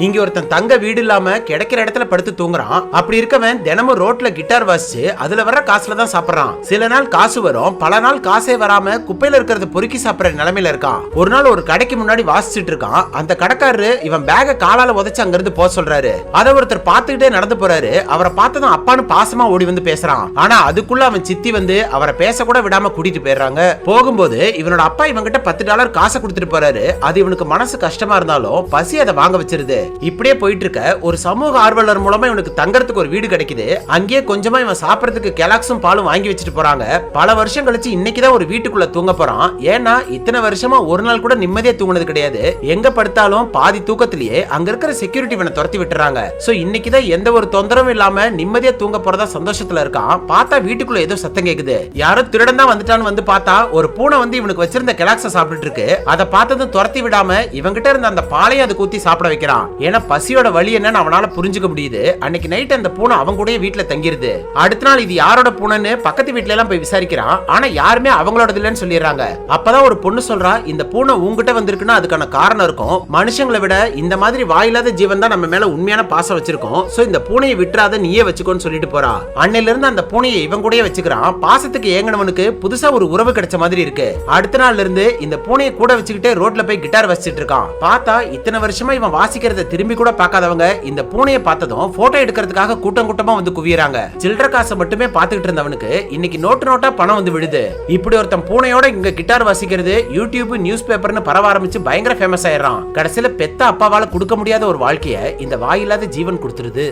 இங்க ஒருத்தன் தங்க வீடு இல்லாம கிடைக்கிற இடத்துல படுத்து தூங்குறான். அப்படி இருக்கவன் தினமும் ரோட்ல கிட்டார் வாசிச்சு அதுல வர்ற காசுல தான் சாப்பிடுறான். சில நாள் காசு வரும், பல நாள் காசே வராம குப்பையில இருக்கிறத பொறுக்கி சாப்பிடுற நிலைமையில இருக்கான். ஒரு நாள் ஒரு கடைக்கு முன்னாடி வாசிச்சுட்டு இருக்கான். அந்த கடைக்காரரு இவன் பேக காலால உதைச்சு அங்க இருந்து போக சொல்றாரு. அதை ஒருத்தர் பார்த்துக்கிட்டே நடந்து போறாரு. அவரை பார்த்ததும் அப்பான்னு பாசமா ஓடி வந்து பேசுறான். ஆனா அதுக்குள்ள அவன் சித்தி வந்து அவரை பேச கூட விடாம கூட்டிட்டு போயிடுறாங்க. போகும்போது இவனோட அப்பா இவங்கிட்ட $10 காசை கொடுத்துட்டு போறாரு. அது இவனுக்கு மனசு கஷ்டமா இருந்தாலும் பசி அதை வாங்க வச்சிருது. இப்படியே போயிட்டு இருக்க ஒரு சமூக ஆர்வலர் மூலமா இவனுக்கு தங்கறதுக்கு ஒரு வீடு கிடைக்குது. அங்கேயே கொஞ்சமா இவன் சாப்பிடறதுக்கு கெலாக்ஸும் பாலும் வாங்கி வச்சுட்டு போறாங்க. பல வருஷம் கழிச்சு இன்னைக்குதான் ஒரு வீட்டுக்குள்ள தூங்க போறான். ஏன்னா இத்தனை வருஷமா ஒரு நாள் கூட நிம்மதியா தூங்குனது கிடையாது. எங்க படுத்தாலும் பாதி தூக்கத்திலேயே அங்க இருக்கிற செக்யூரிட்டி இவனை துரத்தி விட்டுறாங்க. சோ இன்னைக்குதான் எந்த ஒரு தொந்தரவும் இல்லாம நிம்மதியா தூங்க போறதா சந்தோஷத்துல இருக்கான். பார்த்தா வீட்டுக்குள்ள ஏதோ சத்தம் கேக்குது. யாரோ திருடன் தான் வந்துட்டான்னு வந்து பார்த்தா ஒரு பூனை வந்து இவனுக்கு வச்சிருந்த கெலாக்ஸ சாப்பிட்டு இருக்கு. அதை பார்த்ததும் துரத்தி விடாம இவங்கிட்ட இருந்த அந்த பாலையை அது கூத்தி சாப்பிட வைக்கிறான். ஏன்னா பசியோட வலி என்னன்னு அவனால புரிஞ்சுக்க முடியுது. அன்னைக்கு நைட் அந்த பூனை அவன் கூட வீட்டுல தங்கிருது. அடுத்த நாள் இது யாரோட பூனைன்னு பக்கத்து வீட்டுல எல்லாம் போய் விசாரிக்கிறான். ஆனா யாருமே அவங்களோட இல்லன்னு சொல்லிடுறாங்க. அப்பதான் ஒரு பொண்ணு சொல்றா, இந்த பூனை உங்ககிட்ட வந்திருக்குன்னா அதுக்கான காரணம் இருக்கும். மனுஷங்களை விட இந்த மாதிரி வாயில்லாத ஜீவன் தான் நம்ம மேல உண்மையான பாசம் வச்சிருக்கோம். சோ இந்த பூனையை விட்டுறாத நீயே வச்சுக்கோன்னு சொல்லிட்டு போறா. அன்னையில இருந்து அந்த பூனையை இவன் கூட வச்சுக்கிறான். பாசத்துக்கு ஏங்கினவனுக்கு புதுசா ஒரு உறவு கிடைச்ச மாதிரி இருக்கு. அடுத்த நாள்ல இருந்து இந்த பூனையை கூட வச்சுக்கிட்டே ரோட்ல போய் கிட்டார் வாசிச்சிட்டு இருக்கான். பார்த்தா இத்தனை வருஷமா இவன் வாசிக்கிறத திரும்பி கூட பார்க்காதவங்க இந்த பூனையை பார்த்ததும் போட்டோ எடுக்கிறதுக்காக கூட்டம் கூட்டமா வந்து குவியறாங்க. சில்லற காசை மட்டுமே பார்த்துக்கிட்டு இருந்தவனுக்கு இன்னைக்கு நோட்டு நோட்டா பணம் வந்து விடுது. இப்படி ஒருத்தன் பூனையோட இங்க கிட்டார் வாசிக்கிறது யூடியூப் நியூஸ் பேப்பர்னு பரவ ஆரம்பிச்சு பயங்கர ஃபேமஸ் ஆயிடுறான். கடைசியில பெத்த அப்பாவால கொடுக்க முடியாத ஒரு வாழ்க்கைய இந்த வாயில்லாத ஜீவன் கொடுத்துருது.